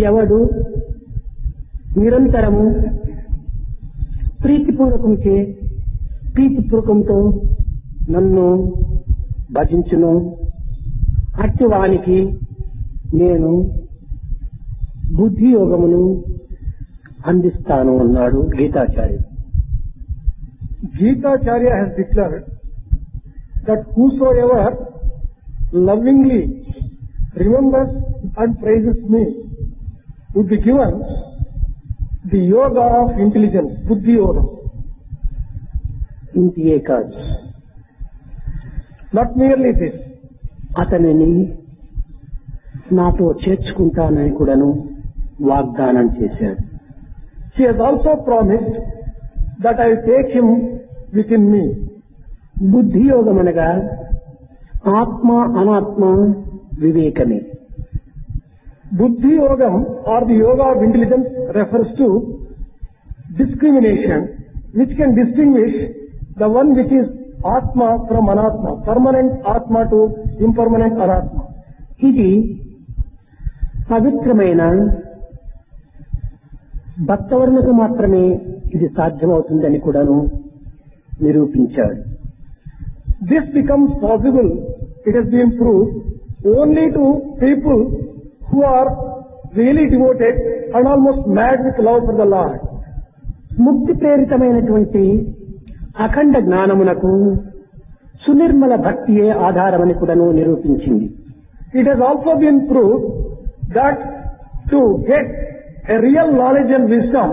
ఎవడు నిరంతరము ప్రీతిపూర్వకంతో నన్ను భజించును అట్టి వానికి నేను బుద్ధి యోగమును అందిస్తాను అన్నాడు Geetacharya. Gitacharya has declared that whosoever lovingly remembers and praises me would be given the yoga of intelligence, buddhi yoga. ఇంటియే కాదు, Not merely this, అతనిని నాతో చేర్చుకుంటానని కూడాను వాగ్దానం చేశాడు. he has also promised that I will take him within me. బుద్ధి యోగం అనగా ఆత్మ అనాత్మ వివేకమే. Buddhi yogam or the yoga of intelligence refers to discrimination which can distinguish the one which is atma from anatma, permanent atma to impermanent anatma. ఇది పవిత్రమైన భక్తవర్ణకు మాత్రమే ఇది సాధ్యమవుతుందని కూడాను నిరూపించాడు. This becomes possible, it has been proved, only to people who are really devoted and almost mad with love for the Lord. ముక్తి ప్రేరితమైనటువంటి అఖండ జ్ఞానమునకు సునిర్మల భక్తియే ఆధారమని కూడాను నిరూపించింది. It has also been proved that to get a real knowledge and wisdom,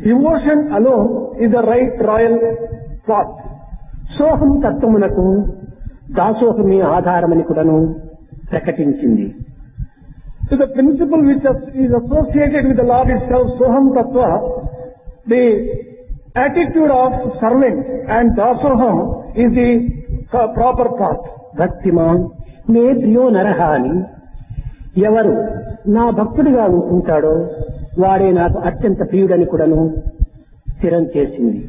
devotion alone is the right royal path. సోహం తత్వమునకు దాసోహమే ఆధారమని కూడాను ప్రకటించింది. So the principle which is associated with the Lord itself, Soham Tattva, the attitude of servant and dasoham is the proper path. భక్తిమాన్ మే ప్రియో నరహ అని ఎవరు నా భక్తుడిగా ఉంటాడో వాడే నాకు అత్యంత ప్రియుడని కూడాను స్థిరం చేసింది.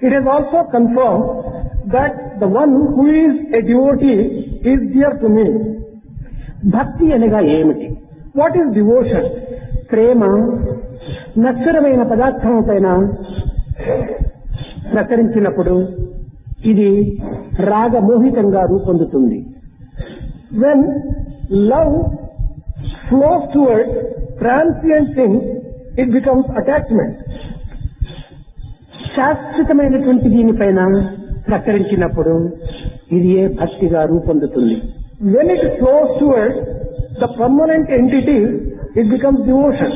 It has also confirmed that the one who is a devotee is dear to me. భక్తి అనగా ఏమిటి? What is devotion? ప్రేమ నశ్వరమైన పదార్థం పైన ప్రసరించినప్పుడు ఇది రాగమోహితంగా రూపొందుతుంది. When love flows towards transient things, it becomes attachment. శాశ్వతమైనటువంటి దీనిపైన ప్రసరించినప్పుడు ఇది ఏ భక్తిగా రూపొందుతుంది. When it flows towards the permanent entity, it becomes devotion.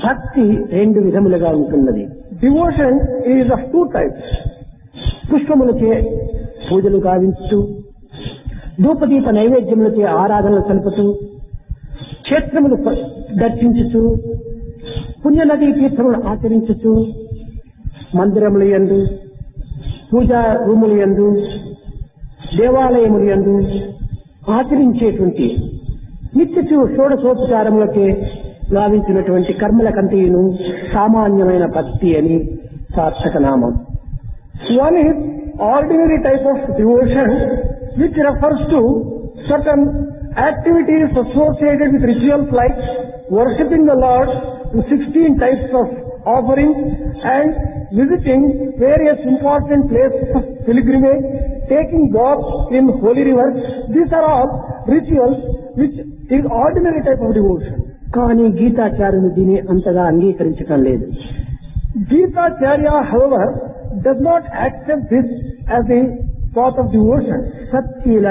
భక్తి రెండు విధములుగా ఉంటున్నది. Devotion is of two types. పుష్పములచే పూజలు గావించుతూ, ధూపదీప నైవేద్యములచే ఆరాధనలు సలుపుతూ, క్షేత్రములు దర్శించుతూ, పుణ్యనదీ తీర్థములు ఆచరించుతూ, మందిరముల యందు, పూజా రూముల యందు, దేవాలయముల యందు ఆచరించేటువంటి నిత్య షోడశోపచారములకే గావించినటువంటి కర్మలకంతయును సామాన్యమైన భక్తి అని సార్థక నామం. One is ordinary type of devotion which refers to certain activities associated with rituals like worshipping the Lord in 16 types of offerings and visiting various important places of pilgrimage, taking baths in holy rivers. These are all rituals which is ordinary type of devotion. కానీ గీతాచార్యులు దీన్ని అంతగా అంగీకరించడం లేదు. Gitacharya, however, does not accept this as a path of devotion. సత్శీల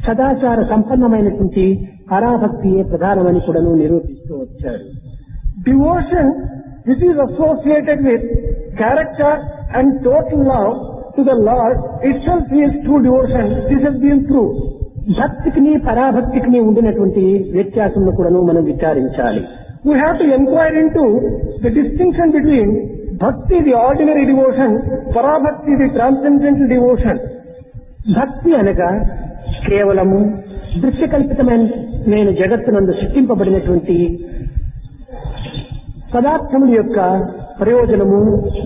సదాచార సంపన్నమైనటువంటి పరాభక్తియే ప్రధానమని కూడాను నిరూపిస్తూ వచ్చాడు. Devotion which is associated with character and total love to the Lord itself is true devotion. This has been proved. భక్తికిని పరాభక్తికిని ఉండినటువంటి వ్యత్యాసంలో కూడాను మనం విచారించాలి. We have to inquire into the distinction between bhakti, the ordinary devotion, parabhakti, the transcendental devotion. భక్తి అనగా కేవలము దృశ్యకల్పితమైన జగత్తునందు సృష్టింపబడినటువంటి పదార్థముల యొక్క ప్రయోజనము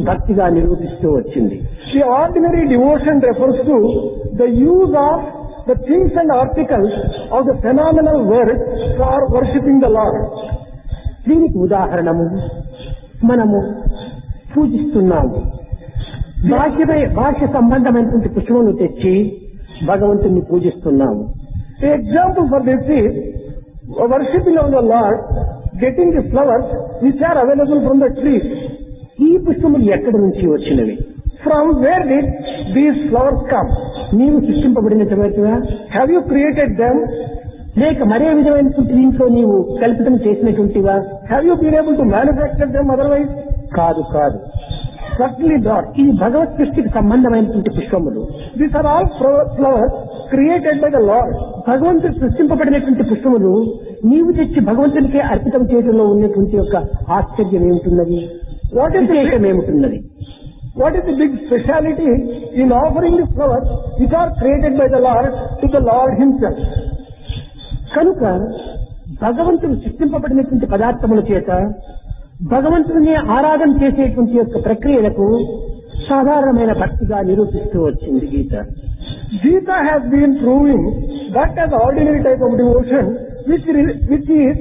భక్తిగా నిరూపిస్తూ వచ్చింది. The ordinary devotion refers to the use of the things and articles of the phenomenal world for worshipping the Lord. దీనికి ఉదాహరణము మనము పూజిస్తున్నాము. బాహ్య సంబంధమైనటువంటి పుష్పములు తెచ్చి భగవంతుని పూజిస్తున్నాము. The example for this is worshipping of the Lord, getting the flowers which are available from the trees. ఈ పుష్పములు ఎక్కడి నుంచి వచ్చినవి? From where did these flowers come? నీవు సృష్టింపబడినటువంటివా? Have you created them? లేక మరే విధమైనటువంటి దీంట్లో నీవు కల్పితం చేసినటువంటివా? Have you been able to manufacture them otherwise? కాదు. Certainly not. ఇది భగవత్ సృష్టికి సంబంధమైనటువంటి పుష్పములు. These are all flowers created by the Lord. భగవంతుడు సృష్టింపబడినటువంటి పుష్పములు నీవు తెచ్చి భగవంతునికే అర్పితం చేయడంలో ఉన్నటువంటి యొక్క ఆశ్చర్యం ఏమిటున్నది? ఏమిటున్నది? What is the big speciality in offering the flowers which are created by the Lord to the Lord Himself? కనుక భగవంతుడు సృష్టింపబడినటువంటి పదార్థముల చేత భగవంతుని ఆరాధన చేసేటువంటి యొక్క ప్రక్రియలకు సాధారణమైన భక్తిగా నిరూపిస్తూ వచ్చింది గీత. Gita has been proving that as ordinary type of devotion which is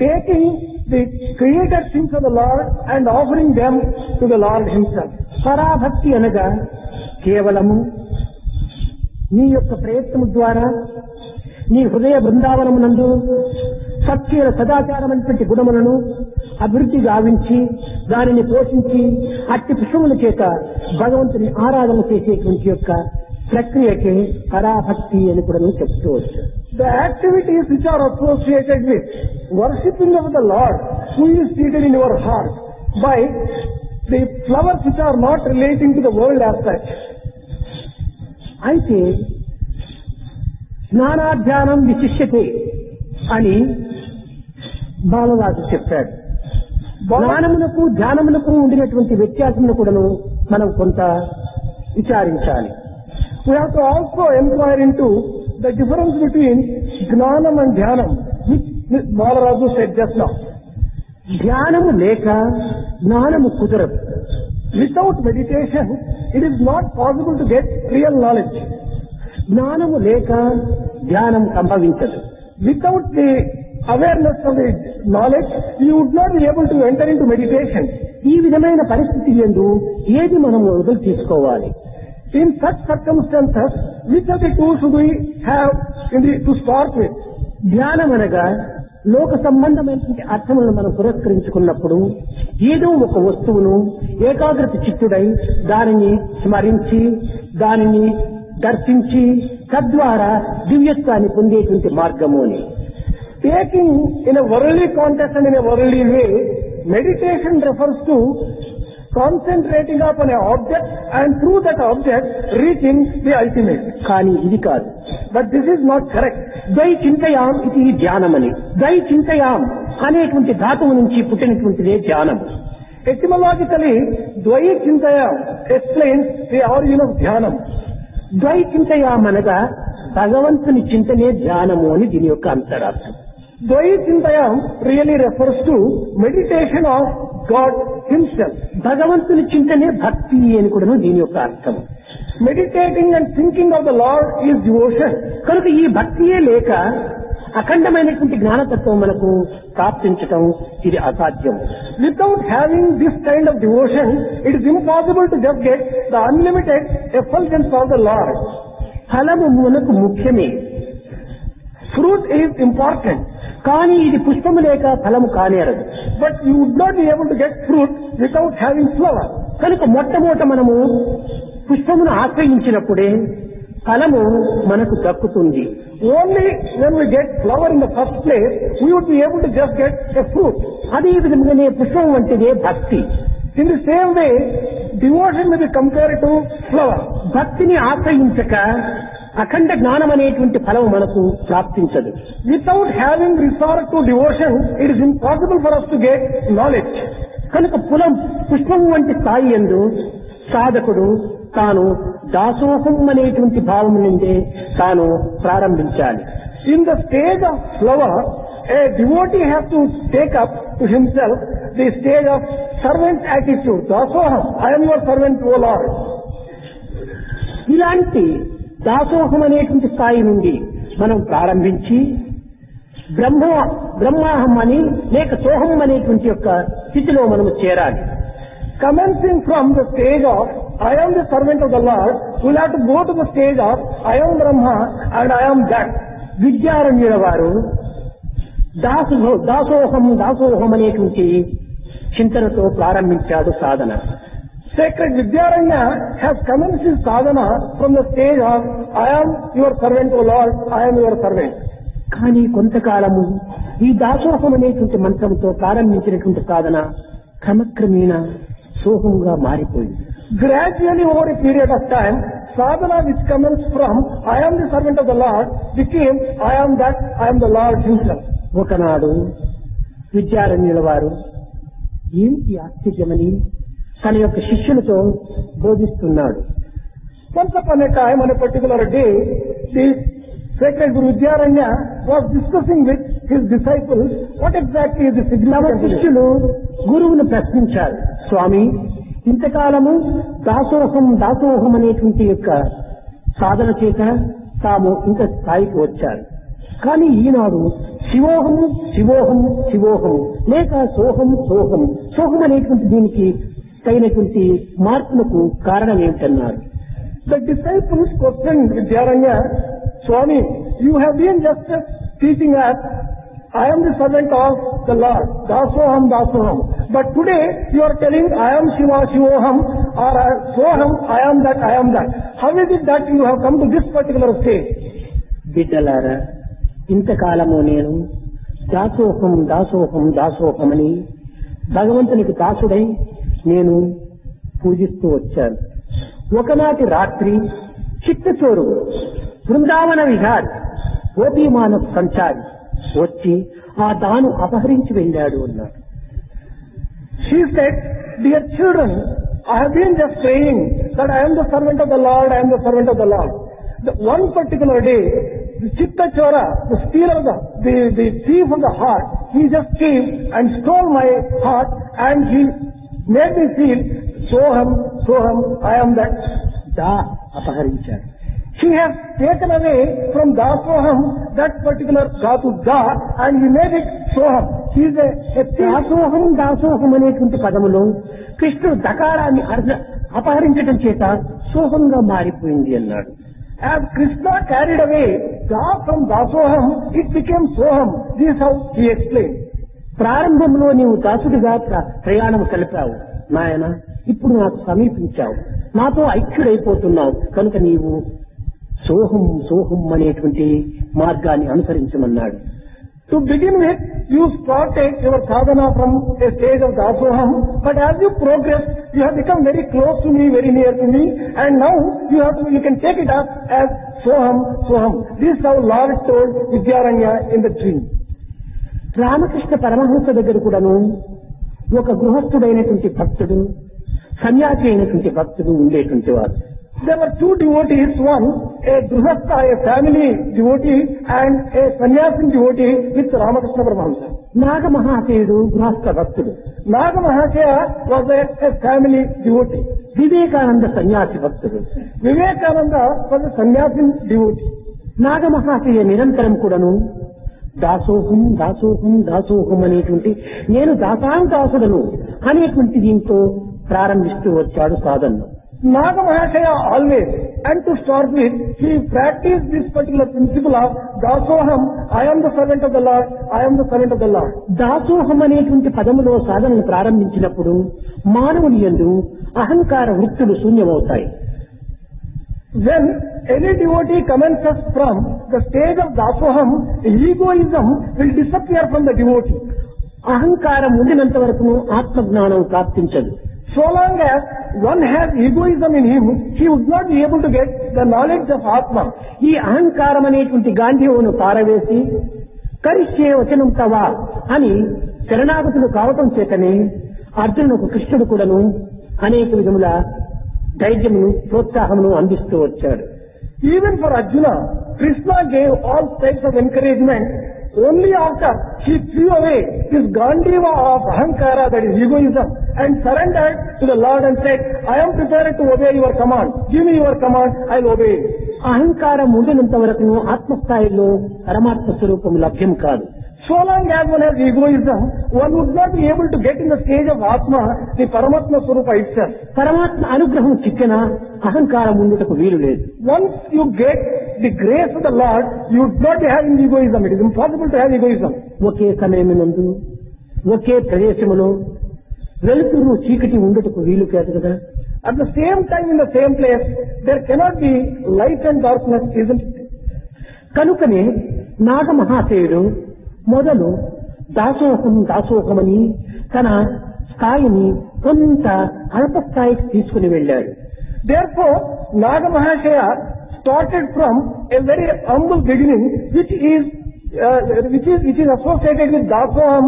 taking the created things of the Lord and offering them to the Lord Himself. పరాభక్తి అనగా కేవలము నీ యొక్క ప్రయత్నము ద్వారా నీ హృదయ బృందావనమునందు సత్యల సదాచారమైనటువంటి గుణములను అభివృద్ధి గావించి దానిని పోషించి అట్టి పుష్పముల చేత భగవంతుని ఆరాధన చేసేటువంటి యొక్క ప్రక్రియకి పరాభక్తి అని కూడా చెప్పుకోవచ్చు. The activities which are associated with worshipping of the Lord who is seated in your heart by the flowers which are not relating to the world as such. అయితే జ్ఞానాధ్యానం విశిష్యతే అని బాలరాజు చెప్పాడు. జ్ఞానమునకు ధ్యానమునకు ఉండినటువంటి వ్యత్యాసమును కూడాను మనం కొంత విచారించాలి. We have to also inquire into the difference between జ్ఞానం and ధ్యానం, which Balaraju said just now. ధ్యానము లేక జ్ఞానము కుదరదు. Without meditation, it is not possible to get real knowledge. జ్ఞానము లేక ధ్యానం సంభవించదు. Without the awareness of the knowledge, you would not be able to enter into meditation. ఈ విధమైన పరిస్థితి యందు ఏది మనము వదిలి తీసుకోవాలి? In such circumstances, which of the two should we have to start with? ధ్యానం అనగా లోక సంబంధమైనటువంటి అర్థములను మనం పురస్కరించుకున్నప్పుడు ఏదో ఒక వస్తువును ఏకాగ్రత చిత్తుడై దానిని స్మరించి దానిని దర్శించి తద్వారా దివ్యత్వాన్ని పొందేటువంటి మార్గము అని. Taking in a worldly context and in a worldly way, meditation refers to concentrating upon an object and through that object reaching the ultimate. కానీ ఇది కాదు. But this is not correct. దై చింతయాం ఇది ధ్యానమని. దై చింతయాం అనేటువంటి ధాతువు నుంచి పుట్టినటువంటిదే ధ్యానం. Etymologically, ద్వై చింతయాం explains the origin of ధ్యానం. ద్వై చింతయాం అనగా భగవంతుని చింతనే ధ్యానము అని దీని యొక్క అంతరార్థం. ద్వై చింతయాం really refers to meditation of God Himself. భగవంతుని చింతనే భక్తి అని కూడా దీని యొక్క అర్థం. Meditating and thinking of the Lord is devotion. కనుక ఈ భక్తియే లేక అఖండమైనటువంటి జ్ఞానతత్వం మనకు ప్రాప్తించటం ఇది అసాధ్యం. Without having this kind of devotion, it is impossible to just get the unlimited effulgence of the Lord. ఫలము మనకు ముఖ్యమే. Fruit is important. కానీ ఇది పుష్పము లేక ఫలము కానేరదు. But you would not be able to get fruit without having flower. కనుక మొట్టమొదట మనము పుష్పమును ఆశ్రయించినప్పుడే ఫలము మనకు దక్కుతుంది. Only when we get flower in the first place, we would be able to just get a fruit. అదే విధంగానే పుష్పం వంటిదే భక్తి. In the same way, devotion may be compared to flower. భక్తిని ఆశ్రయించక అఖండ జ్ఞానం అనేటువంటి ఫలం మనకు ప్రాప్తించదు. Without having resort to devotion, it is impossible for us to get knowledge. కనుక పుష్పం వంటి స్థాయి యందు సాధకుడు తాను దాసోహం అనేటువంటి భావం నుండే తాను ప్రారంభించాలి. In the stage of flower, a devotee has to take up to himself the stage of servant attitude. Dasoham, I am your servant, O Lord. ఇలాంటి దాసోహం అనేటువంటి స్థాయి నుండి మనం ప్రారంభించి బ్రహ్మాహం అని లేక సోహం అనేటువంటి యొక్క స్థితిలో మనము చేరాలి. Commencing from the stage of I am the servant of the Lord, we'll have to go to the stage of I am Brahma and I am that. విద్యారణ్యుల వారు దాసోహం అనేటువంటి చింతనతో ప్రారంభించాడు సాధన. Sacred Vidyaranya has commenced his sadhana from the stage of I am your servant, O Lord, I am your servant. కానీ కొంతకాలము ఈ దాసోహం అనేటువంటి మంత్రంతో ప్రారంభించినటువంటి సాధన క్రమక్రమేణా సోహంగా మారిపోయింది. Gradually over a period of time, sadhana which commenced from I am the servant of the Lord became I am that, I am the Lord himself. ఒకనాడు విద్యారణ్యుల వారు ఏమిటి ఆశ్చర్యమని తన యొక్క శిష్యులతో బోధిస్తున్నాడు. Once upon a time, on a particular day, the sacred Guru Vidyaranya was discussing with his disciples what exactly is the significance. శిష్యులు గురువును ప్రశ్నించారు, స్వామి, ఇంతకాలము దాసోహం అనేటువంటి యొక్క సాధన చేత తాము ఇంత స్థాయికి వచ్చారు. కానీ ఈనాడు శివోహం లేక సోహం అనేటువంటి దీనికి తగినటువంటి మార్పులకు కారణం ఏమిటన్నారు. The disciples questioned Vidyaranya, Swami, you have been just teaching us, I am the servant of the Lord, dasoham. But today you are telling I am Shivoham or Soham, I am that. How is it that you have come to this particular stage? బిడ్డలారా, ఇంతకాలము నేను దాసోహం అని భగవంతునికి దాసుడై నేను పూజిస్తూ వచ్చాను. ఒకనాటి రాత్రి చిత్తచోరు బృందావన విహార్ గోపీమానవ సంచారి వచ్చి ఆ దాను అపహరించి వెళ్ళాడు అన్నాడు. She said, dear children, I have been just saying that I am the servant of the Lord, I am the servant of the Lord. One particular day, the Chittachora, the stealer, the thief of the heart, he just came and stole my heart and he made me feel Soham, I am that. అపహరించాడు. He has taken away from Dasoham that particular Dhatu Da and he made it Soham. He is a దాసోహం అనేటువంటి పదములో కృష్ణుడు దకారాన్ని అపహరించడం చేత సోహంగా మారిపోయింది అన్నాడు. As Krishna carried away Da from Dasoham, it became Soham. This is how he explained. ప్రారంభంలో నీవు దాసుడిగా ప్రయాణం కలిపావు నాయన, ఇప్పుడు నాకు సమీపించావు, నాతో ఐక్యుడైపోతున్నావు, కనుక నీవు సోహం అనేటువంటి మార్గాన్ని అనుసరించమన్నాడు. To begin with, you started your sadhana from a stage of Dasoham, but as you progress, you have become very close to me, very near to me, and now you can take it up as Soham. This is how Lord told Vidyaranya in the dream. Ramakrishna Paramahamsa దగ్గర కూడాను ఒక గృహస్థుడైనటువంటి భక్తుడు, సన్యాసి అయినటువంటి భక్తుడు ఉండేటువంటి వారు. There were two devotees, one a grihastha, a family devotee, and a sannyasin devotee with Ramakrishna Paramahamsa. నాగమహాశయుడు గృహస్థ భక్తుడు, Nagamahashaya was a family devotee. Vivekananda సన్యాసి భక్తుడు. Vivekananda was a sannyasin devotee. నాగమహాశయ నిరంతరం కూడాను దాసోహం అనేటువంటి నేను దాసుడను అనేటువంటి దీంతో ప్రారంభిస్తూ వచ్చాడు సాధనను. Nagamahashaya always, and to start with, he practiced this particular principle of Dasoham, I am the servant of the Lord, I am the servant of the Lord. దాసోహం అనేటువంటి పదములో సాధనను ప్రారంభించినప్పుడు మానవుని యందు అహంకార వృత్తులు శూన్యమవుతాయి. When any devotee commences from the stage of Dasoham, egoism will disappear from the devotee. అహంకారం ఉండినంత వరకు ఆత్మజ్ఞానం ప్రాప్తించదు. So long as one has egoism in him, he would not be able to get the knowledge of Atma. ఈ అహంకారం అనేటువంటి గాంధీవును పారవేసి కరిష్యే వచనం తవా అని శరణాగతులు కావటం చేతనే అర్జునులకు కృష్ణుడు కూడాను అనేక విధముల ధైర్యమును ప్రోత్సాహమును అందిస్తూ వచ్చాడు. Even for Arjuna, Krishna gave all types of encouragement only after he threw away his Gandiva of Ahankara, that is egoism, and surrendered to the Lord and said, I am prepared to obey your command. Give me your command, I will obey. అహంకారం ఉండినంత వరకు ఆత్మస్థాయిలో పరమాత్మ స్వరూపం లభ్యం కాదు. So long as one has egoism, one would not be able to get in the stage of Atma, the Paramatma Swarupa itself. పరమాత్మ అనుగ్రహం చిక్కిన అహంకారం ఉండుటకు వీలు లేదు. Once you get the grace of the Lord, you would not be having egoism. It is impossible to have egoism. ఒకే సమయమునందు ఒకే ప్రదేశములో వెలుతురు చీకటి ఉండుటకు వీలు కాదు కదా. At the same time, in the same place, there cannot be light and darkness, isn't it? కనుకనే నాగ మహాశయుడు మొదలు దాసోహమని తన స్థాయిని కొంత అల్ప స్థాయికి తీసుకుని వెళ్ళాడు. Therefore, Naga Mahashaya started from a very humble beginning, which is associated with Dasoham.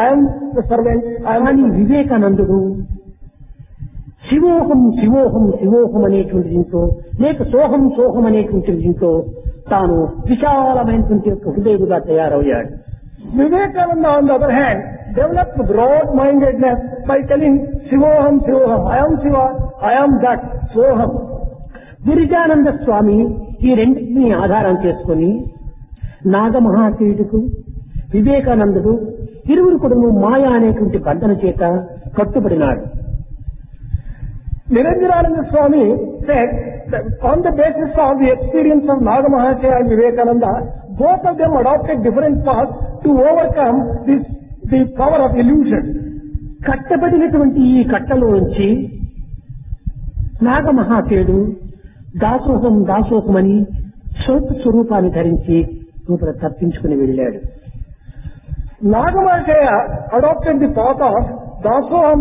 I am the servant. కానీ వివేకానందుడు శివోహం శివోహం శివోహం అనేటువంటి దీంతో లేక సోహం అనేటువంటి దీంతో తాను విశాలమైనటువంటి యొక్క హృదయుడుగా తయారయ్యాడు. Vivekananda, on the other hand, developed broad-mindedness by telling Shivoham, I am Shiva, I am that, Soham. గిరిజానంద స్వామి ఈ రెండింటినీ ఆధారం చేసుకుని నాగమహాశయుడుకు వివేకానందుడు ఇరువురు కూడా మాయ అనేటువంటి బంధన చేత కట్టుబడినాడు. Niranjanananda Swami said that on the basis of the experience of Naga Mahashaya and Vivekananda, both of them adopted different paths to overcome the power of illusion. కట్టబడినటువంటి ఈ కట్టలో నుంచి నాగమహాశయుడు దాసోహమని స్వరూపాన్ని ధరించి లోపల తప్పించుకుని వెళ్ళాడు. Naga Mahashaya adopted the path of Dasoham.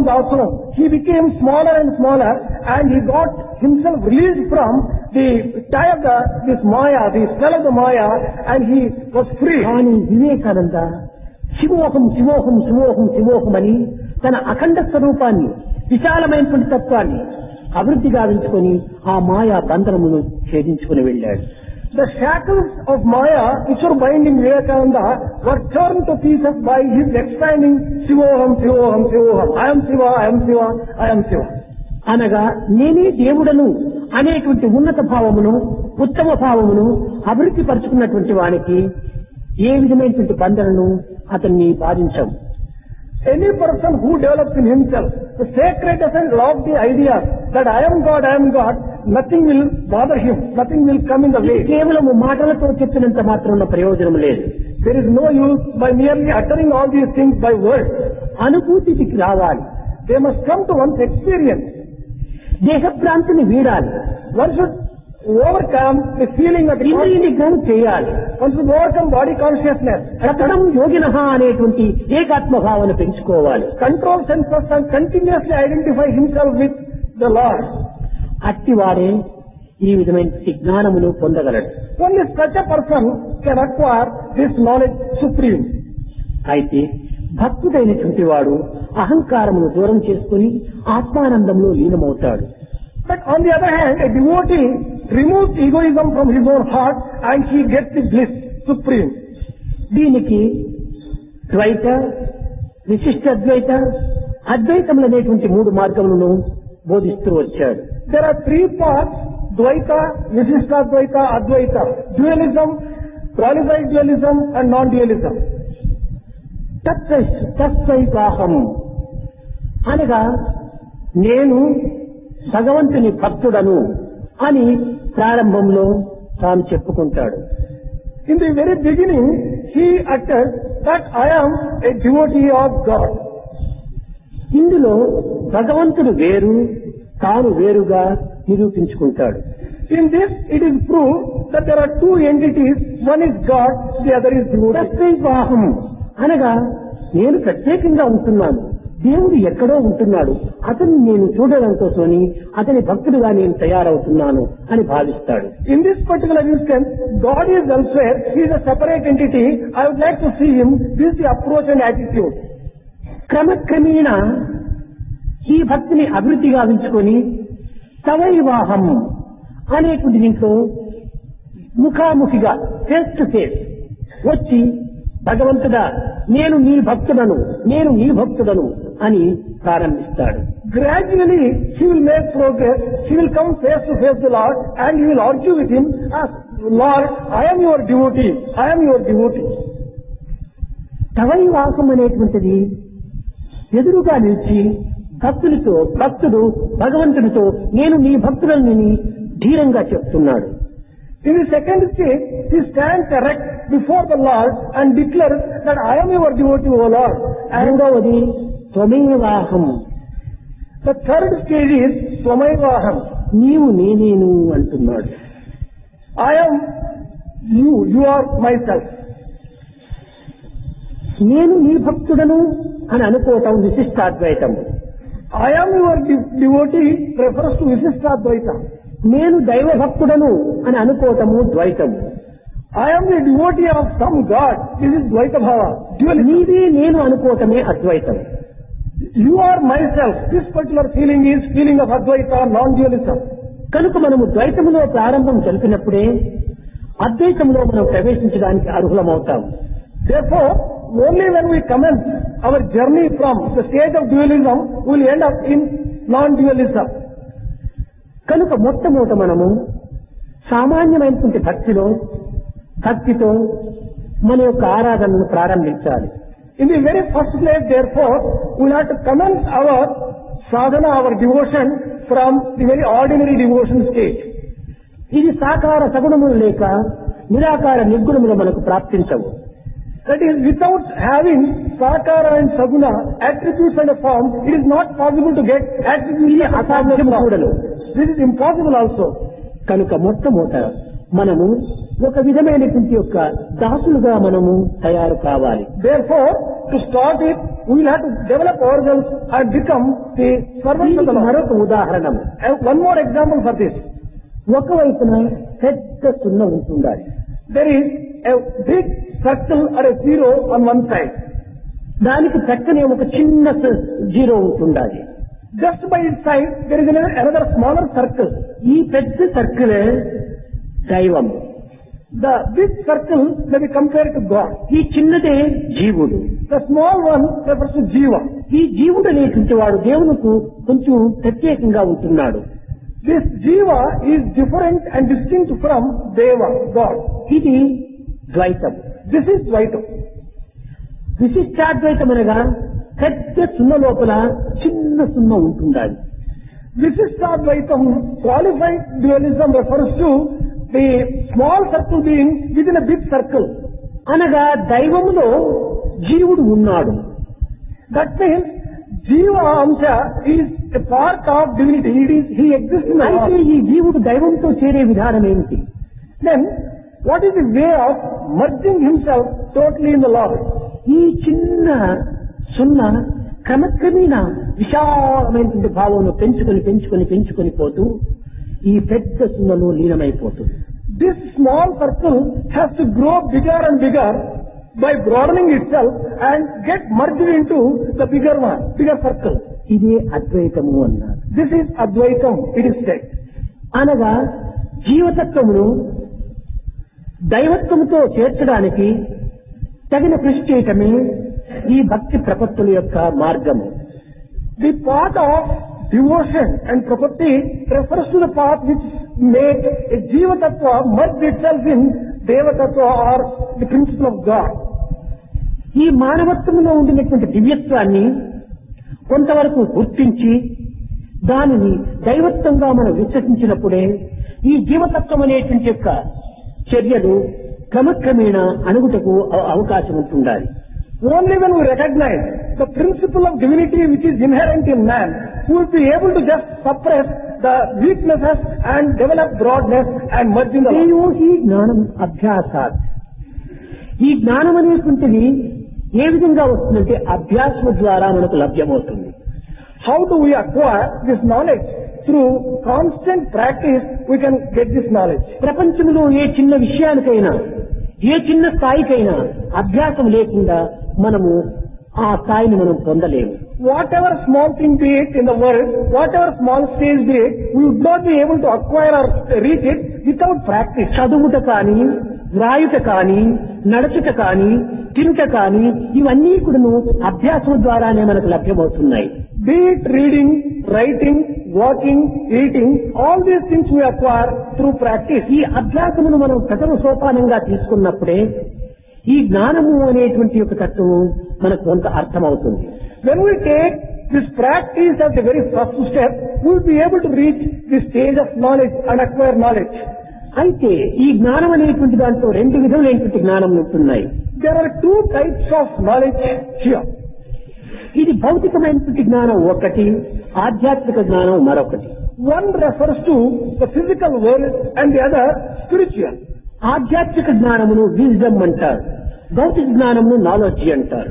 He became smaller and smaller, and he got himself released from the tie of this Maya, the spell of the Maya, and he was free. కానీ వివేకానంద శివోహం అని తన అఖండ స్వరూపాన్ని విశాలమైనటువంటి తత్వాన్ని అభివృద్ధి గావించుకొని ఆ మాయా బంధనమును ఛేదించుకుని వెళ్ళాడు. The shackles of Maya, which were binding Vivekananda, were turned to pieces by his expanding Shivoham. I am Shiva. అనగా నేనే దేవుడను అనేటువంటి ఉన్నత భావమును ఉత్తమ భావమును అభివృద్ధి పరుచుకున్నటువంటి వానికి ఏ విధమైనటువంటి బంధనను అతన్ని బాధించవు. Any person who develops in himself the sacred essence of the idea that I am God, nothing will bother him, nothing will come in the way. కేవలము మాటలతో చెప్పినంత మాత్రం ప్రయోజనం లేదు. There is no use by merely uttering all these things by words. అనుభూతికి రావాలి. They must come to one's experience. దేహభ్రాంతిని వీడాలి. One should overcome the feeling of ఇంద్రియ నిగ్రహం చేయాలి. One should overcome body consciousness. సతతం యోగినః అనేటువంటి ఏకాత్మ భావన పెంచుకోవాలి. Control senses and continuously identify himself with the Lord. అట్టివాడే ఈ విధమైన జ్ఞానమును పొందగలడు. Only such a person can acquire this knowledge supreme. అయితే భక్తుడైనటువంటి వాడు అహంకారమును దూరం చేసుకుని ఆత్మానందంలో లీనమవుతాడు. But on the other hand, a devotee removes egoism from his own heart and he gets the bliss supreme. దీనికి ద్వైత, విశిష్ట ద్వైత, అద్వైతములు అనేటువంటి మూడు మార్గములను బోధిస్తూ వచ్చాడు. There are three paths: Dvaita, Vishishtadvaita, Advaita. Dualism, qualified dualism and non-dualism. తత్వైవాహం అనగా నేను భగవంతుని భక్తుడను అని ప్రారంభంలో తాను చెప్పుకుంటాడు. In the very beginning, he uttered that I am a devotee of God. ఇందులో భగవంతుడు వేరు, తాను వేరుగా నిరూపించుకుంటాడు. In this, it is proved that there are two entities. One is God, the other is devotee. తత్వైవాహం అనగా నేను ప్రత్యేకంగా ఉంటున్నాను, దేవుడు ఎక్కడో ఉంటున్నాడు, అతన్ని నేను చూడడం కోసమని అతని భక్తుడుగా నేను తయారవుతున్నాను అని భావిస్తాడు. In this particular instance, God is elsewhere, he is a separate entity, I would like to see him. This is the approach and attitude. క్రమక్రమేణా ఈ భక్తిని అభివృద్ధి గావించుకొని తవైవాహం అనేటువంటి దీంట్లో ముఖాముఖిగా ఫేస్ టు ఫేస్ వచ్చి భగవంతుడా నేను నీ భక్తుడను అని ప్రారంభిస్తాడు. Gradually, he will make progress. He will come face to face the Lord and he will argue with him as, Lord, I am your devotee. తవైవాహం అనేటువంటిది ఎదురుగా నిలిచి భక్తుడు భగవంతుడితో నేను నీ భక్తులని ధీరంగా చెప్తున్నాడు. In the second stage, he stands erect before the Lord and declares that I am your devotee, O Lord. మూడవది త్వమేవాహం. The third stage is Swamaivaham. నీవు నేనేను అంటున్నాడు. I am you, you are myself. నేను నీ భక్తుడను అని అనుకోవటం విశిష్టాద్వైతం. I am your devotee refers to Visishtadvaita. నేను దైవ భక్తుడను అని అనుకోవటము ద్వైతం. I am the devotee of some God. This is Dvaita Bhava. Dualism. నీది నేను అనుకోవటమే అద్వైతం. You are myself. This particular feeling is feeling of Advaita, non-dualism. కనుక మనము ద్వైతములో ప్రారంభం జరిపినప్పుడే అద్వైతంలో మనం ప్రవేశించడానికి అర్హులమవుతాం. Therefore, only when we commence our journey from the stage of dualism, we will end up in non-dualism. కనుక మొట్టమొదట మనము సామాన్యమైనటువంటి భక్తితో మన యొక్క ఆరాధనను ప్రారంభించాలి. In the very first place, therefore, we will have to commence our sadhana, our devotion from the very ordinary devotion stage. ఇది సాకార సగుణములు లేక నిరాకార నిర్గుణములు మనకు ప్రాప్తించవు. That is, without having sakara and saguna, attributes and a form, it is not possible to get attributes and అసాధ్యము కూడను. This is impossible also. కనుక మొట్టమొదట మనము ఒక విధమైనటువంటి యొక్క దాసులుగా మనము తయారు కావాలి. Therefore, to start it, we will have to develop ourselves and become the servants of the Lord. మరొక ఉదాహరణం. One more example for this. ఒకవైపున పెద్ద సున్నా ఉంటుండాలి. There is a big circle or a zero on one side. దానికి పక్కనే ఒక చిన్న zero ఉంటుండాలి. Just by its side, there is another smaller circle. ఈ పెద్ద సర్కిలే దైవం. The big circle may be compared to God. ఈ చిన్నదే జీవుడు. The small one refers to Jiva. ఈ జీవుడు అనేటువంటి వాడు దేవునికి కొంచెం ప్రత్యేకంగా ఉంటున్నాడు. This Jiva is different and distinct from Deva, God. ఇది ద్వైతం. This is Dvaitam. విశిష్టాద్వైతం అనగా పెద్ద సున్న లోపల చిన్న సున్న ఉంటుండాలి. Visishtadvaitam, qualified dualism refers to the small circle being within a big circle. అనగా దైవములో జీవుడు ఉన్నాడు. That means Jiva Amsha is a part of divinity. He exists in the అయితే Lord. ఈ జీవుడు దైవంతో చేరే విధానం ఏమిటి? Then, what is the way of merging himself totally in the Lord? ఈ చిన్న సున్నా క్రమక్రమేణా విశాలమైనటువంటి భావంలో పెంచుకొని పోతూ ఈ పెద్ద సున్నలో లీనమైపోతుంది. This small circle has to grow bigger and bigger by broadening itself and get merged into the bigger one, bigger circle. ఇదే అద్వైతము అన్నారు. This is Advaitam, it is said. అనగా జీవతత్వమును దైవత్వముతో చేర్చడానికి తగిన కృషి చేయటమే ఈ భక్తి ప్రపత్తుల యొక్క మార్గము. The path of devotion and prapatti refers to the path which make a Jiva Tattva merge itself in Deva Tattva or the principle of God. ఈ మానవత్వంలో ఉండినటువంటి దివ్యత్వాన్ని కొంతవరకు గుర్తించి దానిని దైవత్వంగా మనం విశ్వసించినప్పుడే ఈ జీవతత్వం అనేటువంటి యొక్క చర్యలు క్రమక్రమేణా అణుగుటకు అవకాశం ఉంటుండాలి. Only when we recognize the principle of divinity which is inherent in man, we will be able to just suppress the weaknesses and develop broadness and merge in the Lord. ఈ జ్ఞానం అభ్యాసాత్. ఈ జ్ఞానం అనేటువంటిది ఏ విధంగా వస్తుందంటే అభ్యాసం ద్వారా మనకు లభ్యమవుతుంది. How do we acquire this knowledge? Through constant practice, we can get this knowledge. ప్రపంచంలో ఏ చిన్న విషయానికైనా ఏ చిన్న స్థాయికైనా అభ్యాసం లేకుండా మనము ఆ స్థాయిని మనం పొందలేము. Whatever small thing be it in the world, whatever small stage be it, we would not be able to acquire or reach it without practice. చదువుట కానీ, వ్రాయుట కానీ, నడచుట కానీ, తినుట కానీ ఇవన్నీ కూడాను అభ్యాసం ద్వారానే మనకు లభ్యమవుతున్నాయి. Be it reading, writing, walking, eating, all these things we acquire through practice. ఈ అభ్యాసమును మనం ప్రథమ సోపానంగా తీసుకున్నప్పుడే ఈ జ్ఞానము అనేటువంటి యొక్క తత్వము మనకు కొంత అర్థమవుతుంది. When we take this practice as the very first step, we will be able to reach the stage of knowledge and acquire knowledge. అయితే ఈ జ్ఞానం అనేటువంటి దాంట్లో రెండు విధములైనటువంటి జ్ఞానం ఉంటున్నాయి. There are two types of knowledge here. ఇది భౌతికమైనటువంటి జ్ఞానం ఒకటి, ఆధ్యాత్మిక జ్ఞానం మరొకటి. One refers to the physical world and the other spiritual. ఆధ్యాత్మిక జ్ఞానమును విజ్డమ్ అంటారు, భౌతిక జ్ఞానమును నాలెడ్జ్ అంటారు.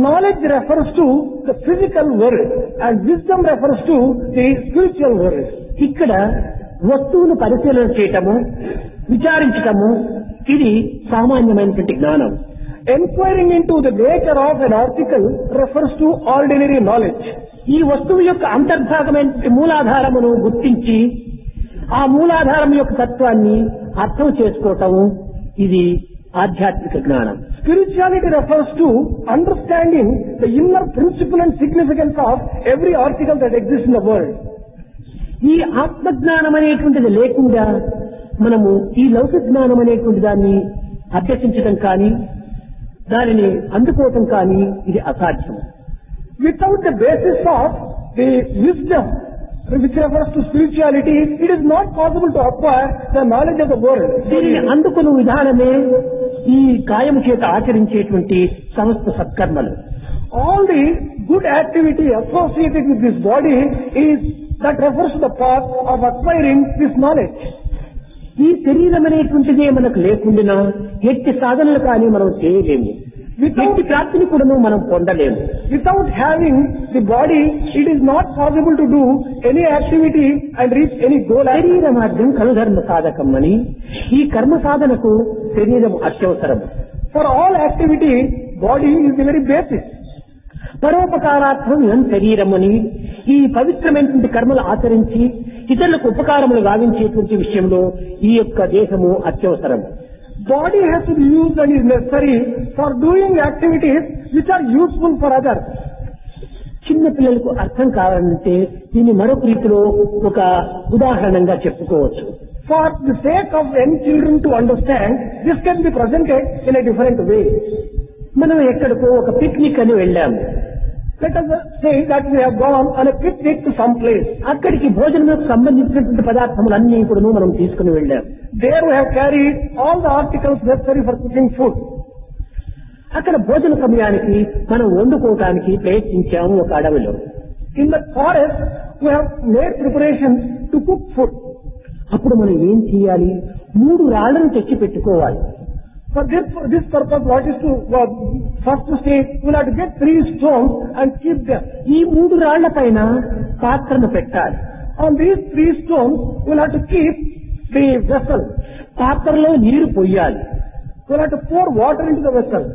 Knowledge refers to the physical world and wisdom refers to the spiritual world. ఇక్కడ వస్తువును పరిశీలన చేయటము, విచారించటము ఇది సామాన్యమైనటువంటి జ్ఞానం. Enquiring into the nature of an article refers to ordinary knowledge. ఈ వస్తువు యొక్క అంతర్భాగమైన మూలాధారమును గుర్తించి ఆ మూలాధారం యొక్క తత్వాన్ని అర్థం చేసుకోవటము ఇది ఆధ్యాత్మిక జ్ఞానం. Spirituality refers to understanding the inner principle and significance of every article that exists in the world. ఈ ఆత్మజ్ఞానం అనేటువంటిది లేకుండా మనము ఈ లౌకిక జ్ఞానం అనేటువంటి దాన్ని అభ్యసించడం కానీ దానిని అందుకోవటం కానీ ఇది అసాధ్యం. Without the basis of the wisdom which refers to spirituality, it is not possible to acquire the knowledge of the world. దీనిని అందుకున్న విధానమే ఈ కాయము చేత ఆచరించేటువంటి సమస్త సత్కర్మలు. All the good activity associated with this body is that refers to the path of acquiring this knowledge. ఈ శరీరం అనేటువంటిదే మనకు లేకుండా ఎట్టి సాధనలు కానీ మనం చేయలేము, ఎట్టి ప్రాప్తిని కూడా మనం పొందలేము. Without having the body, it is not possible to do any activity and reach any goal. శరీర మార్గం కనుధర్మ సాధకం అని ఈ కర్మ సాధనకు శరీరం అత్యవసరం. For all activity, body is the very basis. పరోపకారార్థం ఇదం శరీరం అని ఈ పవిత్రమైనటువంటి కర్మలు ఆచరించి ఇతరులకు ఉపకారములు గావించేటువంటి విషయంలో ఈ యొక్క దేహము అత్యవసరం. Body has to be used and is necessary for doing activities which are useful for others. చిన్న పిల్లలకు అర్థం కావాలంటే దీన్ని మరొక రీతిలో ఒక ఉదాహరణంగా చెప్పుకోవచ్చు. For the sake of young children to understand, this can be presented in a different way. మనం ఎక్కడికో ఒక పిక్నిక్ అని వెళ్ళాము. Let us say that we have gone on a picnic to some place. అక్కడికి భోజనంకు సంబంధించినటువంటి పదార్థములన్నీ కూడా మనం తీసుకుని వెళ్ళాము. There we have carried all the articles necessary for cooking food. అక్కడ భోజన సమయానికి మనం వండుకోవటానికి ప్రయత్నించాము ఒక అడవిలో. In the forest, we have made preparations to cook food. అప్పుడు మనం ఏం చేయాలి? 3 రాళ్లను తెచ్చి పెట్టుకోవాలి. For this purpose, what is to first stage, we will have to get 3 stones and keep them. ఈ 3 రాళ్ల పైన పాత్రను పెట్టాలి. On these 3 stones, we will have to keep the vessel. పాత్రలో నీరు పొయ్యాలి. We will have to pour water into the vessel.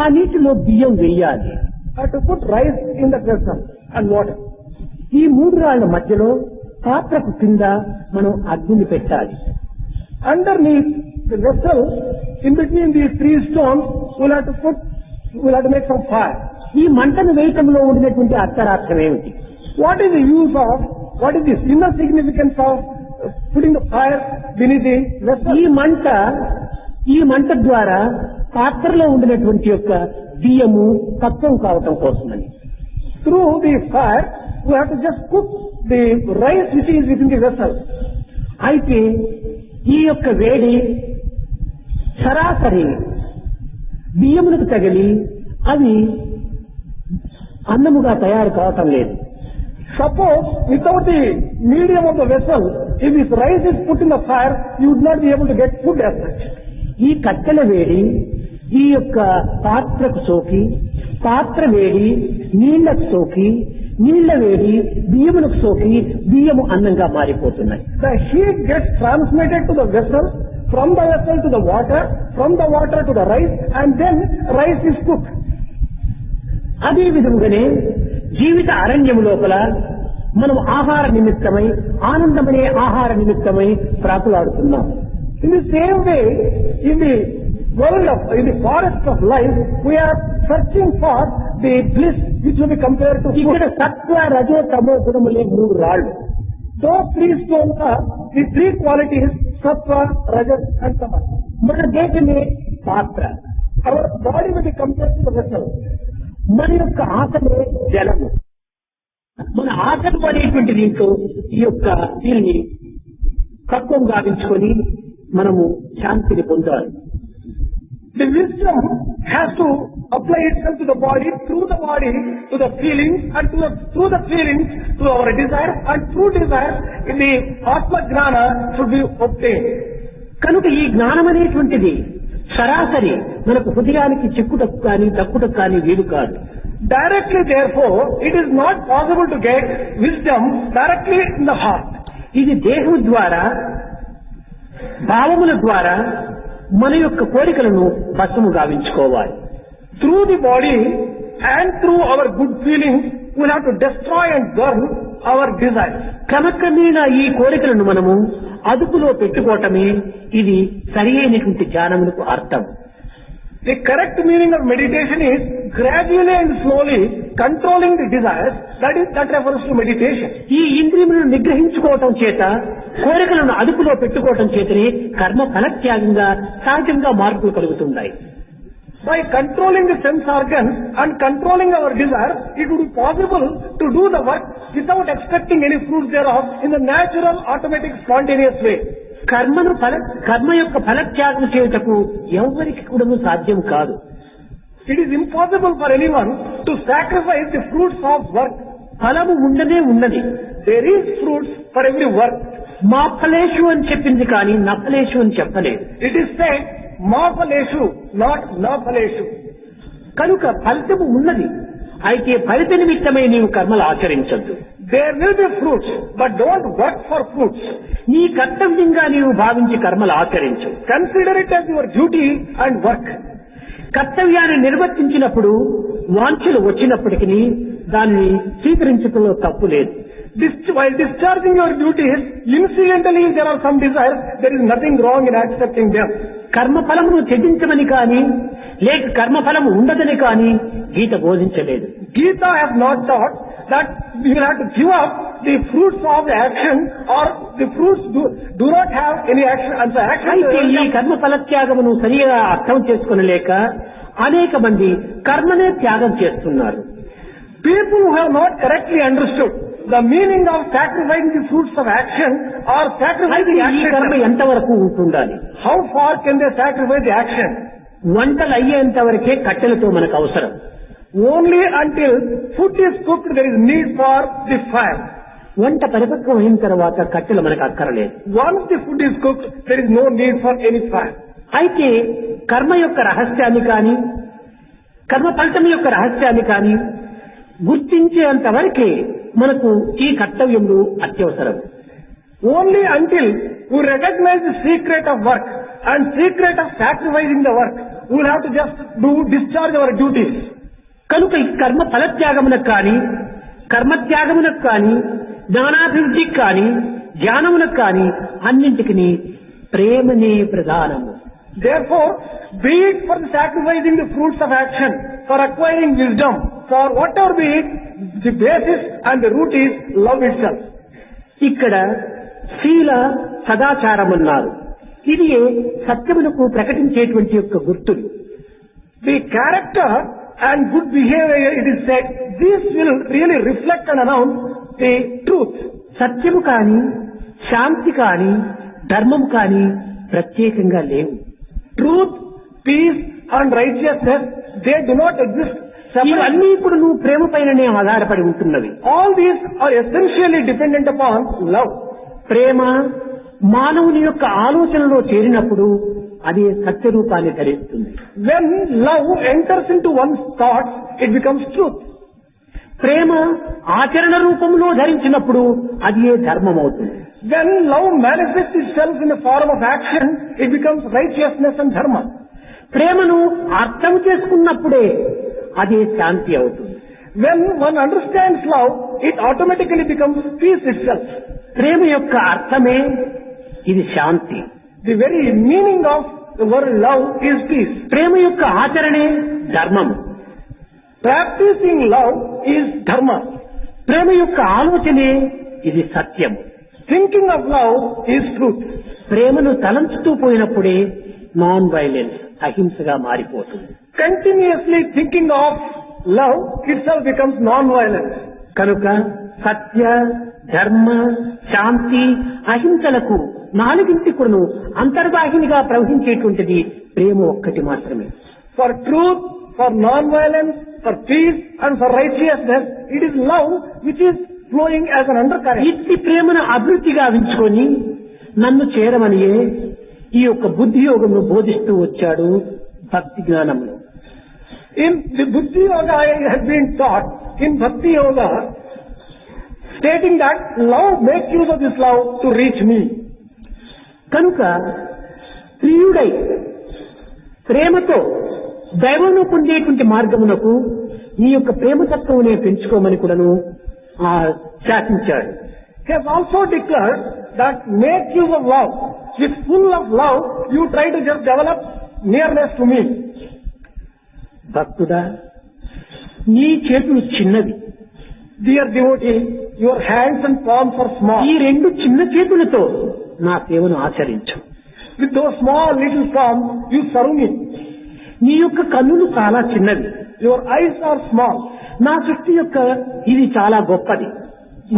ఆ నీటిలో బియ్యం వేయాలి. We have to put rice in the vessel and water. ఈ 3 రాళ్ల మధ్యలో పాత్రకు కింద మనం అగ్నిని పెట్టాలి. Underneath the vessel, in between these 3 stones, we will have to make some fire. ఈ మంటను వేయటంలో ఉండినటువంటి అర్థార్థం ఏమిటి? What is the inner significance of putting the fire beneath the vessel? ఈ మంట ద్వారా పాత్రలో ఉండినటువంటి యొక్క బియ్యము పక్వం కావటం కోసమని. Through the fire, we have to just cook the rice which is within the vessel. అయితే ఈ యొక్క వేడి సరాసరి బియ్యములకు తగిలి అవి అన్నముగా తయారు కావటం లేదు. Suppose without the medium of the vessel, if this rice is put in the fire, you would not be able to get food as such. ఈ కట్టెల వేడి ఈ యొక్క పాత్రకు సోకి, పాత్ర వేడి నీళ్లకు సోకి, నీళ్ల వేడి బియ్యములకు సోకి బియ్యము అన్నంగా మారిపోతున్నాయి. The heat gets transmitted to the vessel, from the vessel to the water, from the water to the rice, and then rice is cooked. అదే విధముగానే జీవిత అరణ్యము లోపల మనం ఆహార నిమిత్తమై ఆనందమనే ఆహార నిమిత్తమై ప్రాకులాడుతున్నాం. In the same way, in the forest of life, we are searching for the bliss which will be compared to food. ఇక్కడ సత్వ రజో తమో గుణములే 3 రాళ్లు. Those 3 stones are the 3 qualities, sattva, rajas and tamas. మన దేశమే పాత్ర. our body may be compared to the vessel. మన యొక్క ఆశలే జలము. మన ఆశలు అనేటువంటి దీంతో ఈ యొక్క దీనిని తత్వం గావించుకొని మనము శాంతిని పొందాలి. The wisdom has to apply itself to the body to the feelings, and through the feelings to our desire, and through desire in the Atma Jnana should be obtained. కనుక ఈ జ్ఞానం అనేటువంటిది సరాసరి మనకు హృదయానికి చిక్కుటకు కానీ దక్కుటకు కానీ వీలు కాదు. Directly, therefore, it is not possible to get wisdom directly in the heart. ఇది దేహం ద్వారా, భావముల ద్వారా మన యొక్క కోరికలను భస్మము గావించుకోవాలి. Through the body and through our good feelings, we will have to destroy and burn our desires. క్రమక్రమేణా ఈ కోరికలను మనము అదుపులో పెట్టుకోవటమే ఇది సరి అయినటువంటి ధ్యానములకు అర్థం. The correct meaning of meditation is gradually and slowly controlling the desires. That refers to meditation. ఈ ఇంద్రియములను నిగ్రహించుకోవటం చేత, కోరికలను అదుపులో పెట్టుకోవటం చేతనే కర్మ ఫలత్యాగంగా సహజంగా మార్పులు కలుగుతున్నాయి. By controlling the sense organs and controlling our desires, it would be possible to do the work without expecting any fruits thereof in the natural, automatic, spontaneous way. కర్మ యొక్క ఫలత్యాగం చేయుటకు ఎవరికి కూడా సాధ్యం కాదు. It is impossible for anyone to sacrifice the fruits of work. ఫలము ఉండనే ఉన్నది. There is fruits for every work. మా ఫలేషు అని చెప్పింది కానీ నా ఫలేషు అని చెప్పలేదు. It is said మా ఫలేషు, not నా ఫలేషు. కనుక ఫలితము ఉన్నది. అయితే ఫలిత నిమిత్తమై నీవు కర్మలు ఆచరించద్దు. There will be fruits, but don't work for fruits. నీ కర్తవ్యంగా నీవు భావించి కర్మలు ఆచరించు. Consider it as your duty and work. కర్తవ్యాన్ని నిర్వర్తించినప్పుడు వాంఛలు వచ్చినప్పటికీ దాన్ని స్వీకరించడంలో తప్పు లేదు. While discharging your duties, incidentally if there are some desires, there is nothing wrong in accepting them. కర్మఫలమును త్యజించమని కానీ లేక కర్మఫలము ఉండదని కానీ గీత బోధించలేదు. Gita has not taught that you will have to give up the fruits of the action, or the fruits do not have any action. And the action అయితే ఈ కర్మ ఫలత్యాగమును సరిగా అర్థం చేసుకునలేక అనేక మంది కర్మనే త్యాగం చేస్తున్నారు. People who have not correctly understood the meaning of sacrificing the fruits of action or sacrificing ఈ కర్మ action. ఎంతవరకు ఉంటుండాలి? How far can they sacrifice the action? వంటలు అయ్యేంత వరకే కట్టెలతో మనకు అవసరం. Only until food is cooked there is need for the fire. వంట పరిపక్వం అయిన తర్వాత కట్టెలు మనకు అక్కరలేదు. Once the food is cooked there is no need for any fire. అయితే కర్మ యొక్క రహస్యాన్ని కానీ కర్మ ఫలితం యొక్క రహస్యాన్ని కానీ గుర్తించేంత వరకే మనకు ఈ కర్తవ్యములు అత్యవసరం. Only until we recognize the secret of work and secret of sacrificing the work, we will have to just discharge our duties. కనుక ఈ కర్మ ఫలత్యాగమునకు కానీ కర్మత్యాగమునకు కానీ జ్ఞానాభివృద్ధికి కానీ ధ్యానమునకు కానీ అన్నింటికి ప్రేమనే ప్రధానము. Therefore, be it for the sacrificing the fruits of action, for acquiring wisdom, for whatever be it, the basis and the root is love itself. ఇక్కడ శీల సదాచారమన్నారు. ఇది సత్యమునకు ప్రకటించేటువంటి యొక్క గుర్తులు. The character and good behavior, it is said, these will really reflect and announce the truth. సత్యము కానీ శాంతి కానీ ధర్మం కానీ ప్రత్యేకంగా లేవు. Truth, peace and righteousness, they do not exist separately. ఇవన్నీ ఇప్పుడు నువ్వు ప్రేమ పైననే ఆధారపడి ఉంటున్నవి. All these are essentially dependent upon love. ప్రేమ మానవుని యొక్క ఆలోచనలో చేరినప్పుడు అది సత్యరూపాన్ని ధరిస్తుంది. When love enters into one's thoughts, it becomes truth. ప్రేమ ఆచరణ రూపంలో ధరించినప్పుడు అది ధర్మం అవుతుంది. When love manifests itself in the form of action, it becomes righteousness and dharma. ప్రేమను అర్థం చేసుకున్నప్పుడే అది శాంతి అవుతుంది. When one understands love, it automatically becomes peace itself. ప్రేమ యొక్క అర్థమే ఇది శాంతి. The very meaning of the word love is peace. ప్రేమ యొక్క ఆచరణే ధర్మం. Practicing love is dharma. ప్రేమ యొక్క ఆలోచనే ఇది సత్యం. Thinking of love is truth. ప్రేమను తలంచుతూ పోయినప్పుడే నాన్ వైలెన్స్ అహింసగా మారిపోతుంది. continuously thinking of love itself becomes non-violence. కనుక సత్య ధర్మ శాంతి అహింసలకు నాలుగింటి కొను అంతర్వాహినిగా ప్రవహించేటువంటిది ప్రేమ ఒక్కటి మాత్రమే. For truth, for non-violence, for peace and for righteousness, it is love which is flowing as an undercurrent. ఇట్టి ప్రేమను అభివృద్ధిగా వించుకొని నన్ను చేరమనియే ఈ యొక్క బుద్ధి యోగమును బోధిస్తూ వచ్చాడు భక్తి జ్ఞానంలో. In the Buddhi Yoga I have been taught in Bhakti Yoga, stating that love, make use of this love to reach me. కనుక ప్రియుడై ప్రేమతో దైవమును పొందేటువంటి మార్గమునకు నీ యొక్క ప్రేమతత్వమునే పెంచుకోమని కూడాను శాసించాడు. He has also declared that make use of love. With full of love, you try to just develop nearness to me. భక్తుడా, నీ చేతులు చిన్నవి. Dear devotee, your hands and palms are small. ఈ రెండు చిన్న చేతులతో నా సేవను ఆచరించు. With those small little palms, you serve me. నీ యొక్క కన్నులు చాలా చిన్నవి. Your eyes are small. నా సృష్టి యొక్క ఇది చాలా గొప్పది.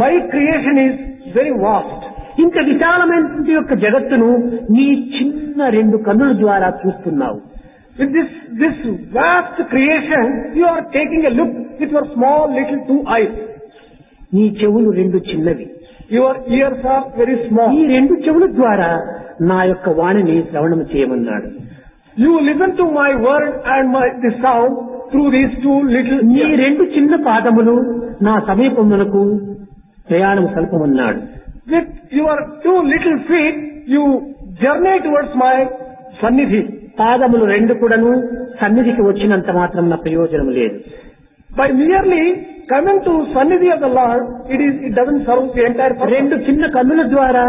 My creation is very vast. ఇంత విశాలమైనటువంటి యొక్క జగత్తును నీ చిన్న రెండు కన్నుల ద్వారా చూస్తున్నావు. With this vast creation, you are taking a look with your small little two eyes. నీ చెవులు రెండు చిన్నవి. Your ears are very small. ఈ రెండు చెవుల ద్వారా నా యొక్క వాణిని శ్రవణం చేయమన్నాడు. You listen to my word and the sound through these two little నీ ears. రెండు చిన్న పాదములు నా సమీపమునకు ప్రయాణం సల్పమన్నాడు. With your two little feet, you journey towards my sannidhi. పాదములు రెండు కూడాను సన్నిధికి వచ్చినంత మాత్రం నా ప్రయోజనం లేదు. By merely coming to sannidhi of the Lord, it doesn't serve the entire purpose. రెండు చిన్న కన్నుల ద్వారా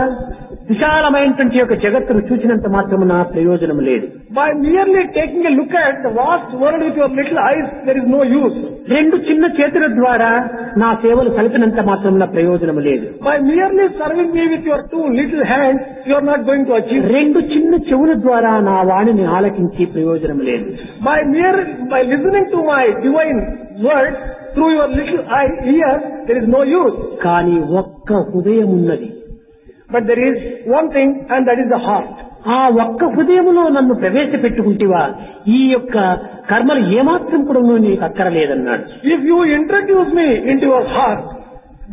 విశాలమైనటువంటి యొక్క జగత్తును చూసినంత మాత్రం నా ప్రయోజనం లేదు. By merely taking a look at the vast world with your little eyes, there is no use. రెండు చిన్న చేతుల ద్వారా నా సేవలు కలిపినంత మాత్రం నా ప్రయోజనం లేదు. By merely serving me with your two little hands, you are not going to achieve. రెండు చిన్న చెవుల ద్వారా నా వాణిని ఆలకించి ప్రయోజనం లేదు. By listening to my divine word through your little ears, there is no use. కానీ ఒక్క హృదయం ఉన్నది. But there is one thing, and that is the heart. ఆ ఒక్క హృదయములో నన్ను ప్రవేశపెట్టుకుంటేవా ఈ యొక్క కర్మలు ఏమాత్రం కూడా నీకు అక్కరలేదన్నాడు. If you introduce me into your heart,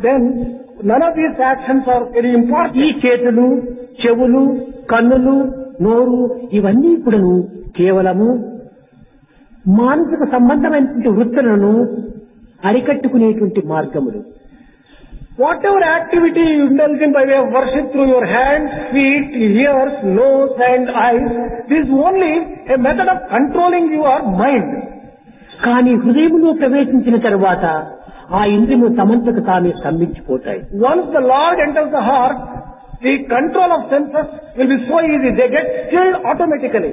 then none of these actions are very important. ఈ చేతులు, చెవులు, కన్నులు, నోరు ఇవన్నీ కూడాను కేవలము మానసిక సంబంధమైనటువంటి వృత్తులను అరికట్టుకునేటువంటి మార్గములు. Whatever activity you indulge in by way of worship through your hands, feet, ears, nose and eyes, this is only a method of controlling your mind. కానీ హృదయంలో ప్రవేశించిన తరువాత ఆ ఇంద్రియములు తమంతకు తానే స్తంభించిపోతాయి. Once the Lord enters the heart, the control of senses will be so easy. They get stilled automatically.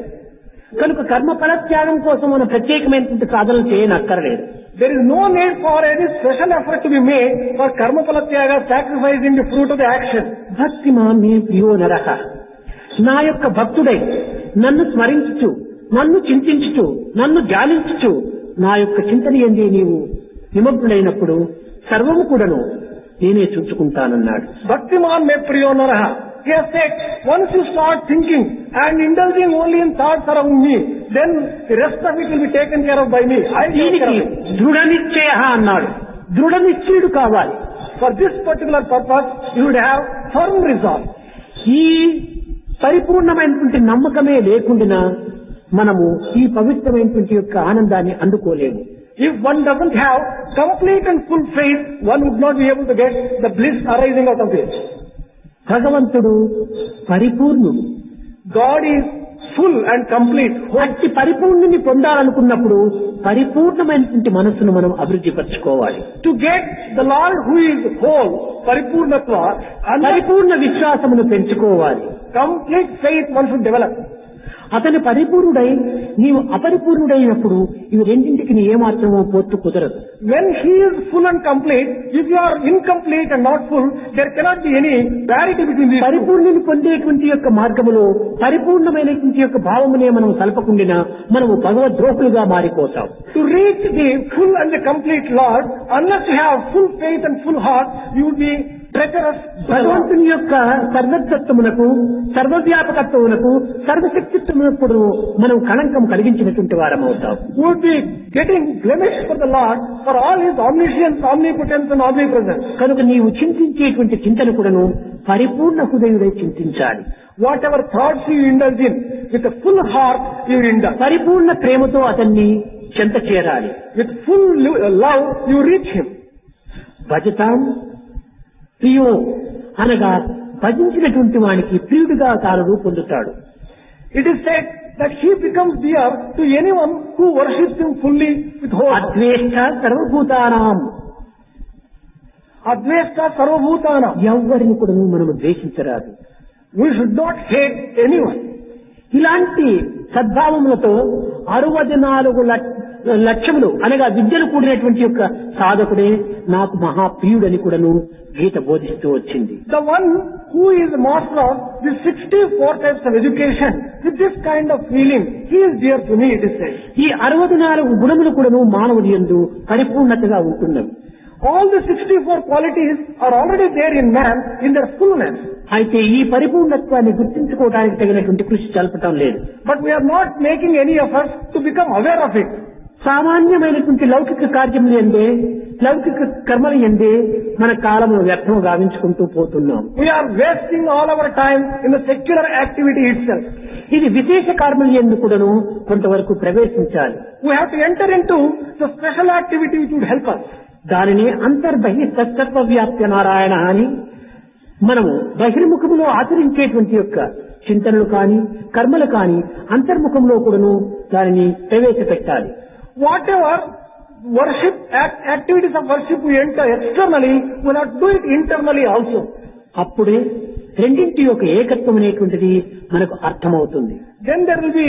కనుక కర్మ ఫలత్యాగం కోసం మనం ప్రత్యేకమైనటువంటి సాధనలు చేయనక్కర్లేదు. There is no need for any special effort to be made for karma palatyaga, sacrificing the fruit of the action. భక్తిమా మే ప్రియో నరః, నా యొక్క భక్తుడై నన్ను స్మరించుచు, నన్ను చింతించుచు, నన్ను జాలించుచు, నా యొక్క చింతన యందే నీవు నిమగ్నుడైనప్పుడు సర్వము కూడాను నేనే చూసుకుంటానన్నాడు. Bhaktiman me priyo naraha. He has said, once you start thinking and indulging only in thoughts around me, then the rest of it will be taken care of by me. I will take care of it. దృఢ నిశ్చయ అన్నాడు. దృఢ నిశ్చయుడు కావాలి. For this particular purpose, you would have firm resolve. ఈ పరిపూర్ణమైనటువంటి నమ్మకమే లేకుండా మనము ఈ పవిత్రమైనటువంటి యొక్క ఆనందాన్ని అందుకోలేము. If one doesn't have complete and full faith, one would not be able to get the bliss arising out of this. భగవంతుడు పరిపూర్ణుడు. God is full and complete. అట్టి పరిపూర్ణుని పొందాలనుకున్నప్పుడు పరిపూర్ణమైనటువంటి మనస్సును మనం అభివృద్ధి పరచుకోవాలి. To get the Lord who is whole, paripurnatva, పరిపూర్ణ విశ్వాసమును పెంచుకోవాలి. complete faith one should develop. అతని పరిపూర్ణుడై నీవు అపరిపూర్ణుడైనప్పుడు ఇవి రెండింటికి నీ ఏమాత్రమో పొత్తు కుదరదు. When he is full and complete, if you are incomplete and not full, there cannot be any parity between these two. పరిపూర్ణుని పొందేటువంటి యొక్క మార్గములో పరిపూర్ణమైనటువంటి యొక్క భావమునే మనం కలపకుండా మనము భగవద్రోహులుగా మారిపోతాం. To reach the full and the complete Lord, unless you have full faith and full heart, you would be treacherous. భగవంతుని యొక్క సర్వత్వమునకు, సర్వవ్యాపకత్వమునకు, సర్వశక్తిత్వమునకు మనం కళంకం కలిగించినటువంటి వారం అవుతాం. You would be getting blemish for the Lord for all his omniscience, omnipotence and omnipresence. కనుక నీవు చింతించేటువంటి చింతన కూడాను పరిపూర్ణ హృదయుడై చింతించాలి. Whatever thoughts you indulge in, with a full heart you indulge. పరిపూర్ణ ప్రేమతో అతన్ని చెంత చేరాలి. With full love you reach him. భజతాం ప్రియో అనగా భజించినటువంటి వానికి ప్రియుడిగా తాను పొందుతాడు. It is said that he becomes dear to anyone who worships him fully with whole heart. అద్వేష్ట సర్వభూతానాం. Advesta sarvabhutana. ఎవరిని కూడా మనము ద్వేషించరాదు. We should not hate anyone. ఇలాంటి సద్భావములతో 64 లక్ష్యములు అనగా విద్యలు కూడినటువంటి యొక్క సాధకుడే నాకు మహాప్రియుడని కూడాను గీత బోధిస్తూ వచ్చింది. The one who is the master of the 64 types of education, with this kind of feeling, he is dear to me, it is said. ఈ 64 గుణములు కూడాను మానవుడి యందు పరిపూర్ణతగా ఉంటున్నవి. All the 64 qualities are already there in man in their fullness. అయితే ఈ పరిపూర్ణత్వాన్ని గుర్తించుకోవడానికి తగినటువంటి కృషి జరపటం లేదు. But we are not making any efforts to become aware of it. సామాన్యమైనటువంటి లౌకిక కార్యములు ఎందే, లౌకిక కర్మలు ఎందే మన కాలము వ్యర్థం గావించుకుంటూ పోతున్నాం. We are wasting all our time in the secular activity itself. ఇది విశేష కర్మలు ఎందు కూడాను కొంతవరకు ప్రవేశించాలి. We have to enter into the special activity which would help us. దానిని అంతర్బహి తత్వవ్యాప్తి నారాయణ అని మనము బహిర్ముఖములో ఆచరించేటువంటి యొక్క చింతనలు కాని కర్మలు కాని అంతర్ముఖంలో కూడాను దానిని ప్రవేశపెట్టాలి. Whatever worship activities of worship we enter externally, we have to do it internally also. అప్పుడే రెండింటి యొక్క ఏకత్వం అనేటువంటిది మనకు అర్థమవుతుంది. Then there will be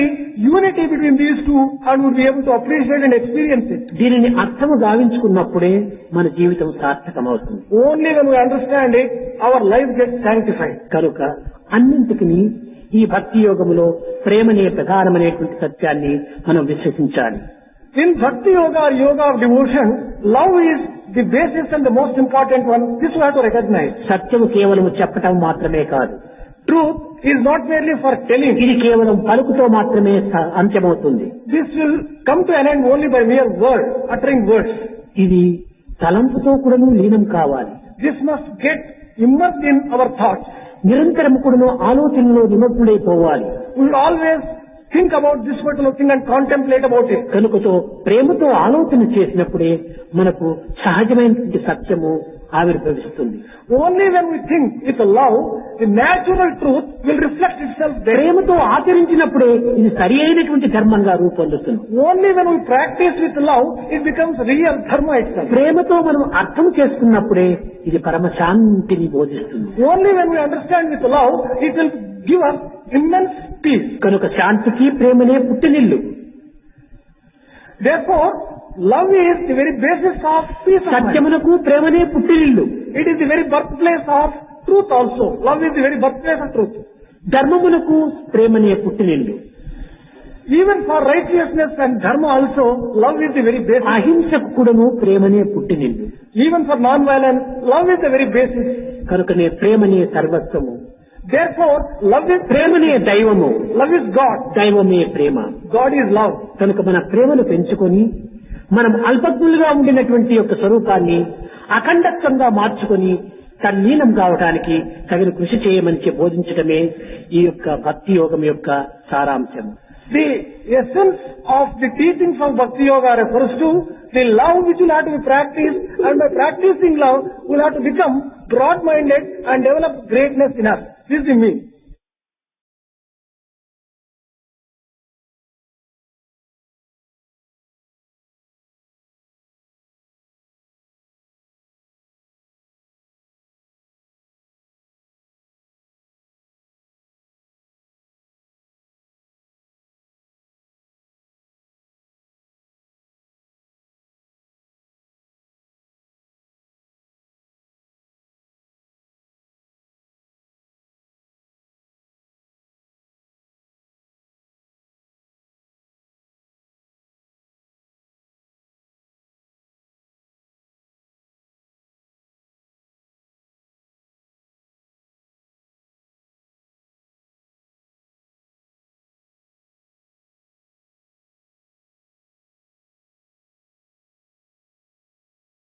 unity between these two and we'll be able to appreciate and experience it. దీనిని అర్థము గావించుకున్నప్పుడే మన జీవితం సార్థకమవుతుంది. Only when we understand it, our life gets sanctified. కనుక అన్నింటికి ఈ భక్తి యోగములో ప్రేమనే ప్రధానమైనటువంటి సత్యాన్ని మనం విశ్వసించాలి. In Bhakti Yoga or Yoga of Devotion, love is the basis and the most important one. This we have to recognize. సత్యము కేవలం చెప్పటం మాత్రమే కాదు. Truth is not merely for telling. ఇది కేవలం పలుకుతో మాత్రమే అంత్యమవుతుంది. This will come to an end only by mere word, uttering words. ఇది తలంపుతో కూడాను లీనం కావాలి. This must get immersed in our thoughts. నిరంతరం కూడాను ఆలోచనలో నిమగ్నుడైపోవాలి. We will always think about this particular thing and contemplate about it. కనుకతో ప్రేమతో ఆలోచన చేసినప్పుడే మనకు సహజమైనటువంటి సత్యము ఆవిర్భవిస్తుంది. Only when we think with love, the natural truth will reflect itself there. ప్రేమతో ఆచరించినప్పుడే ఇది సరి అయినటువంటి ధర్మంగా రూపొందుతుంది. Only when we practice with love, it becomes real dharma itself. ప్రేమతో మనం అర్థం చేసుకున్నప్పుడే ఇది పరమశాంతిని బోధిస్తుంది. Only when we understand with love, it will give us immense peace. కనుక శాంతికి ప్రేమనే పుట్టినిల్లు. Therefore, love is the very basis of peace of mind. సత్యమునకు ప్రేమనే పుట్టినిల్లు. It is the very birthplace of truth also. Love is the very birthplace of truth. ధర్మమునకు ప్రేమనే పుట్టినిల్లు. Even for righteousness and dharma also, love is the very basis. అహింసకు కూడాను ప్రేమనే పుట్టినిల్లు. Even for non-violence, love is the very basis. కనుకనే ప్రేమనే సర్వస్వము. Therefore, love is ప్రేమనే దైవము. Love is God. దైవమే ప్రేమ. God is love. కనుక మన ప్రేమను పెంచుకొని మనం అల్పజ్ఞులుగా ఉండినటువంటి యొక్క స్వరూపాన్ని అఖండత్వంగా మార్చుకొని తన్లీనం కావడానికి తగిన కృషి చేయమని బోధించడమే ఈ యొక్క భక్తి యోగం యొక్క సారాంశం. The essence of the teachings of Bhakti Yoga refers to the love which will have to be practiced, and by practicing love, we'll have to become broad-minded and develop greatness in us. This is the mean.